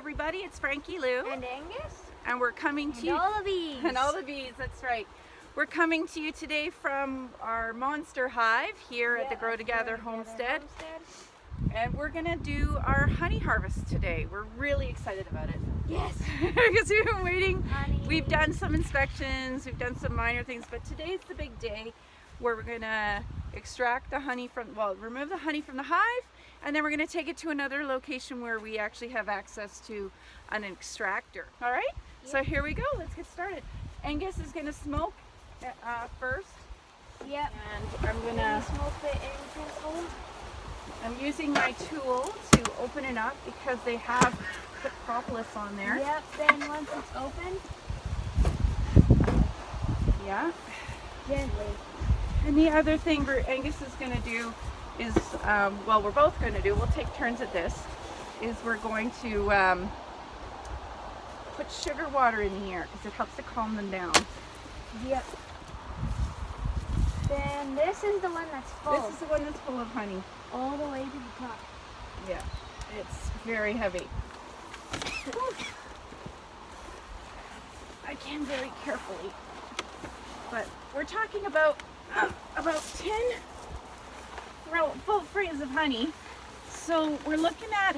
everybody, it's Frankie-Lou. And Angus. And we're coming to you. And all the bees. And all the bees, that's right. We're coming to you today from our monster hive here at the Grow Together homestead. And we're going to do our honey harvest today. We're really excited about it. Yes. Because we've been waiting. Honey. We've done some inspections, we've done some minor things, but today's the big day where we're going to extract the honey from, well, remove the honey from the hive, and then we're going to take it to another location where we actually have access to an extractor. All right? Yep. So here we go. Let's get started. Angus is going to smoke first. Yep. And I'm going to smoke the incense. I'm using my tool to open it up because they have put propolis on there. Yep, then once it's open, yeah, gently. And the other thing Angus is going to do is, well, we're both going to do, we'll take turns at this, is we're going to put sugar water in the air because it helps to calm them down. Yep. Then this is the one that's full. This is the one that's full of honey. All the way to the top. Yeah, it's very heavy. I can very carefully, but we're talking about 10 full frames of honey, so we're looking at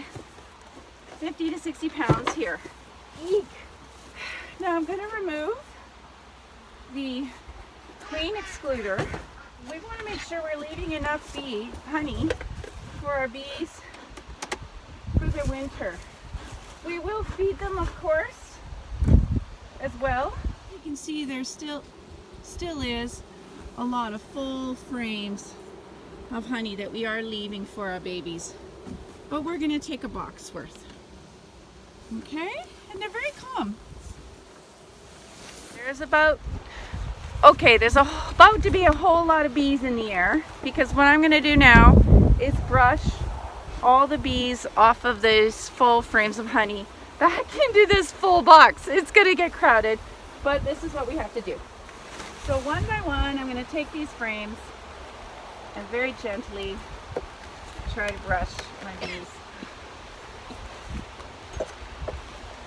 50 to 60 pounds here. Eek. Now I'm going to remove the queen excluder. We want to make sure we're leaving enough honey for our bees for the winter. We will feed them, of course, as well. You can see there still is a lot of full frames of honey that we are leaving for our babies. But we're going to take a box worth. Okay? And they're very calm. There's about to be a whole lot of bees in the air, because what I'm going to do now is brush all the bees off of these full frames of honey back into this full box. It's going to get crowded, but this is what we have to do. So one by one, I'm going to take these frames and very gently try to brush my bees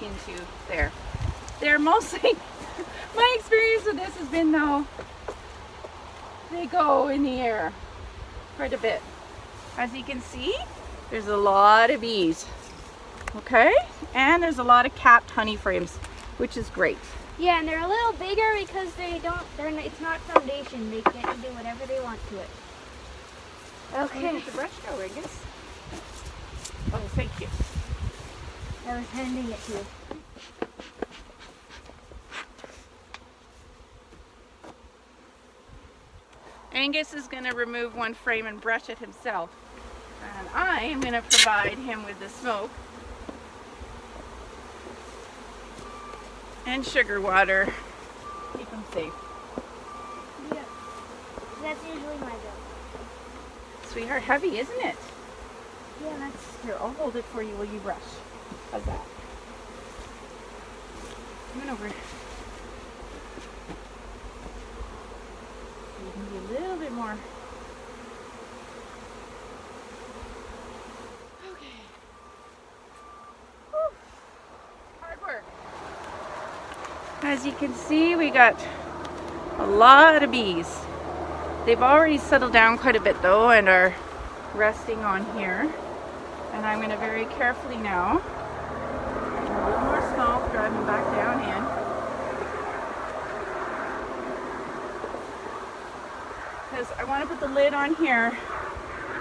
into there. They're mostly, my experience with this has been, though, they go in the air quite a bit. As you can see, there's a lot of bees, okay? And there's a lot of capped honey frames, which is great. Yeah, and they're a little bigger because it's not foundation. They get to do whatever they want to it. Okay. Where did the brush go, Angus? Oh, thank you. I was handing it to you. Angus is going to remove one frame and brush it himself. And I am going to provide him with the smoke and sugar water. Keep him safe. Yeah. That's usually my job. Sweetheart, heavy, isn't it? Yeah, that's... Here, I'll hold it for you while you brush. How's that? Come on over. You can be a little bit more. Okay. Whew. Hard work. As you can see, we got a lot of bees. They've already settled down quite a bit though and are resting on here. And I'm going to very carefully now, a little more smoke, drive them back down in. Because I want to put the lid on here.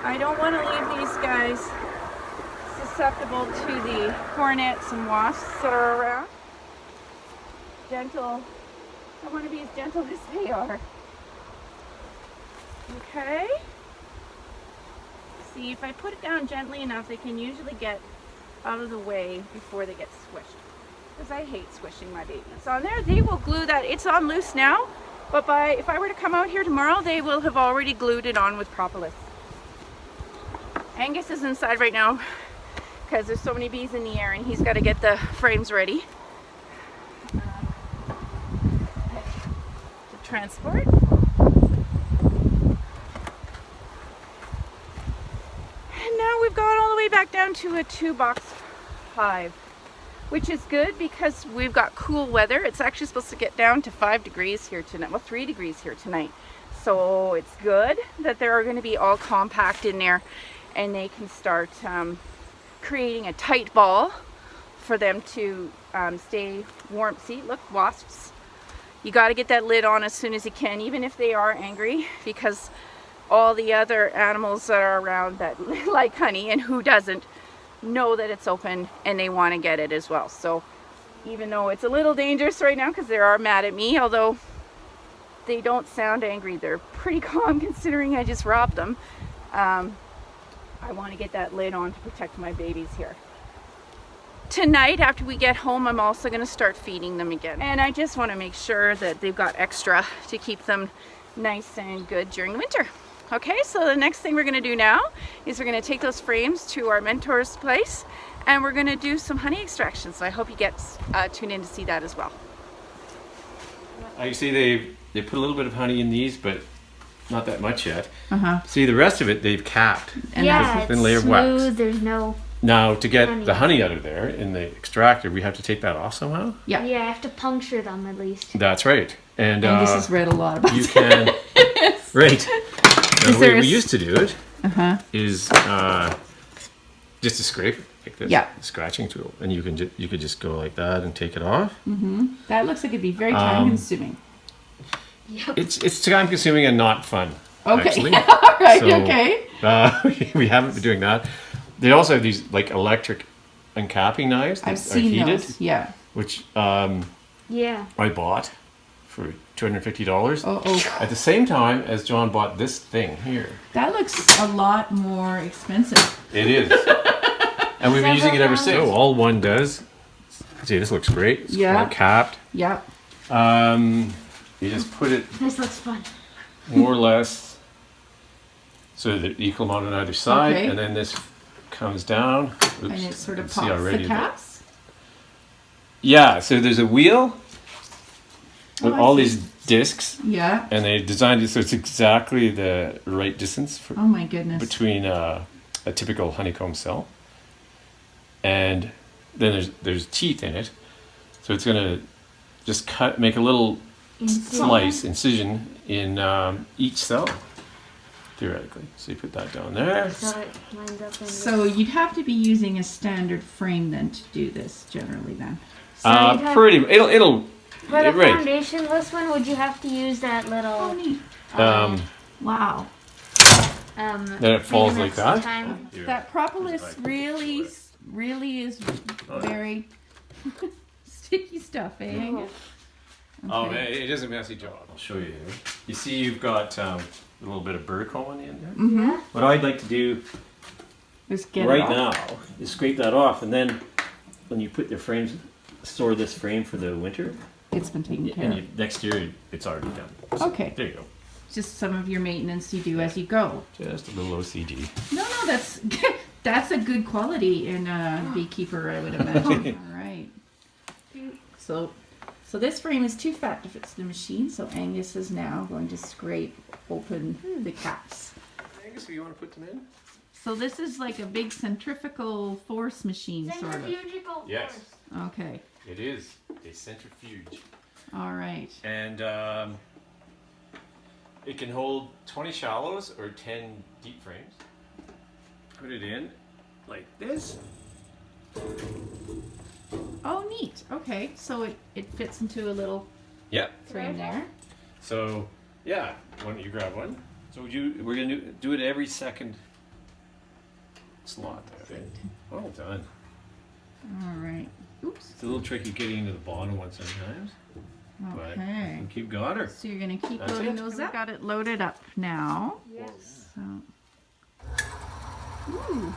I don't want to leave these guys susceptible to the hornets and wasps that are around. Gentle. I want to be as gentle as they are. Okay. See, if I put it down gently enough, they can usually get out of the way before they get squished. Because I hate squishing my babies. On there, they will glue that. It's on loose now, but if I were to come out here tomorrow, they will have already glued it on with propolis. Angus is inside right now because there's so many bees in the air and he's got to get the frames ready to transport. And now we've gone all the way back down to a 2-box hive. which is good because we've got cool weather. It's actually supposed to get down to 5 degrees here tonight. Well, 3 degrees here tonight. So it's good that they're going to be all compact in there, and they can start creating a tight ball for them to stay warm. See, look, wasps. You got to get that lid on as soon as you can, even if they are angry, because all the other animals that are around that like honey, and who doesn't, know that it's open and they want to get it as well. So even though it's a little dangerous right now because they are mad at me, although they don't sound angry, they're pretty calm considering I just robbed them. I want to get that lid on to protect my babies here. Tonight after we get home, I'm also going to start feeding them again, and I just want to make sure that they've got extra to keep them nice and good during the winter. Okay, so the next thing we're going to do now is we're going to take those frames to our mentor's place, and we're going to do some honey extraction. So I hope you get tune in to see that as well. You see they put a little bit of honey in these, but not that much yet. Uh-huh. See, the rest of it they've capped. And yeah, thin it's layer of smooth. wax. There's no. Now to get Honey. the honey out of there in the extractor, we have to take that off somehow. Yeah. Yeah, I have to puncture them at least. That's right. And Angus has read a lot about you it. can. Right. Now, the way there we a used to do it Uh-huh. is just to scrape it like this. Yeah. Scratching tool, and you could just go like that and take it off. That looks like it'd be very time consuming. It's time consuming and not fun. Okay. Actually. All right. So, Okay. we haven't been doing that. They also have these like electric uncapping knives that I've are seen heated, those. Yeah. which Yeah. I bought for $250. Oh. At the same time as John bought this thing here. That looks a lot more expensive. It is. And we've been using it ever since. Several So all one does. See, this looks great. It's Yeah. all capped. Yep. You just put it This looks fun. more or less so that equal amount on either side, Okay. and then this comes down. Oops, And it sort of you can see pops already the that- caps. Yeah, so there's a wheel with I all see. these discs, Yeah. and they designed it so it's exactly the right distance for, Oh my goodness. between a typical honeycomb cell. And then there's teeth in it, so it's gonna just make a little incision in each cell, theoretically. So you put that down there. So it lines up in So you'd have to be using a standard frame then to do this generally then. So you'd have- Pretty. It'll. For the Right. foundationless one, would you have to use that little neat. Wow. Then it falls like that. time? That propolis really is very sticky stuff, eh? Angus? Oh, man, it is a messy job. I'll show you here. You see, you've got a little bit of burr on the end there. Mm-hmm. What I'd like to do Just get it right off. now is scrape that off, and then when you put the frames, store this frame for the winter, It's been taken care and of. next year it's already done. So, Okay. there you go. Just some of your maintenance you do as you go. Just a little OCD. No, that's that's a good quality in a beekeeper, I would imagine. All right. So this frame is too fat to fit the machine, so Angus is now going to scrape open the caps. Angus, you want to put them in? So this is like a big centrifugal force machine, sort of. Centrifugal Yes. force. Okay. It is a centrifuge. All right. And it can hold 20 shallows or 10 deep frames. Put it in like this. Oh, neat. Okay, so it fits into a little Yeah. frame there. So, yeah, why don't you grab one? So we're going to do it every second slot there. Well done. All right. Oops. It's a little tricky getting into the bottom one sometimes. But Okay. you keep got her. So you're gonna keep That's loading it. those up. Got it loaded up now. Yes. So. Ooh.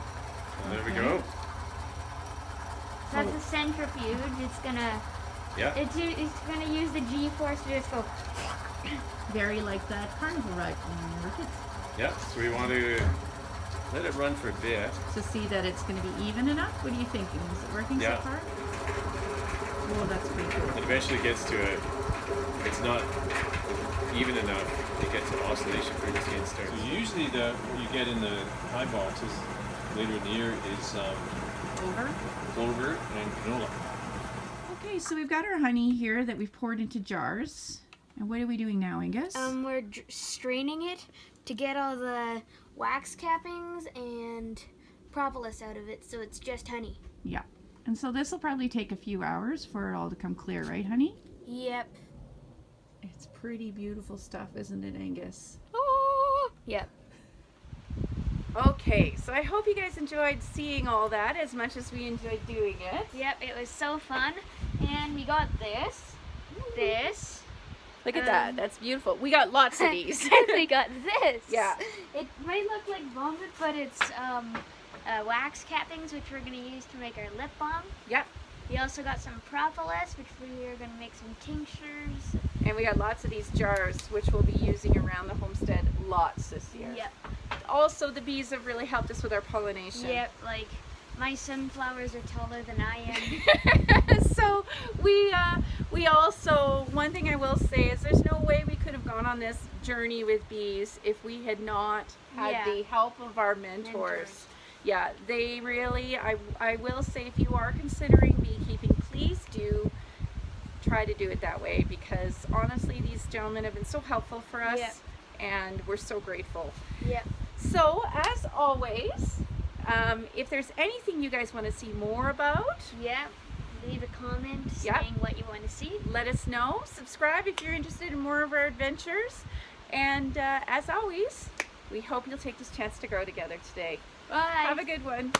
There we go. That's a centrifuge. It's gonna. Yeah. It's gonna use the G-force to just go. Very like that carnival ride when we were kids. Yeah, so we want to let it run for a bit. To see that it's going to be even enough. What are you thinking? Is it working Yeah. so far? Oh, that's pretty cool. It eventually gets to if it's not even enough, it gets an oscillation frequency and starts. So usually what you get in the high boxes later in the year is Over. clover and canola. Okay, so we've got our honey here that we've poured into jars. And what are we doing now, Angus? We're straining it to get all the wax cappings and propolis out of it, so it's just honey. Yeah. And so this will probably take a few hours for it all to come clear, right, honey? Yep. It's pretty beautiful stuff, isn't it, Angus? Oh. Yep. Okay, so I hope you guys enjoyed seeing all that as much as we enjoyed doing it. Yep, it was so fun. And we got this. Look at that. That's beautiful. We got lots of these. And we got this. Yeah. It might look like vomit, but it's wax cappings, which we're going to use to make our lip balm. Yep. We also got some propolis, which we are going to make some tinctures. And we got lots of these jars, which we'll be using around the homestead lots this year. Yep. Also, the bees have really helped us with our pollination. Yep, like my sunflowers are taller than I am. So we also, one thing I will say is there's no way we could have gone on this journey with bees if we had not had the help of our mentors. Yeah, they really, I will say, if you are considering beekeeping, please do try to do it that way, because honestly these gentlemen have been so helpful for us. Yep. And we're so grateful. Yep. So as always, if there's anything you guys want to see more about, Yep. Leave a comment Yep. saying what you want to see. let us know. Subscribe if you're interested in more of our adventures. And as always, we hope you'll take this chance to grow together today. Bye. Have a good one.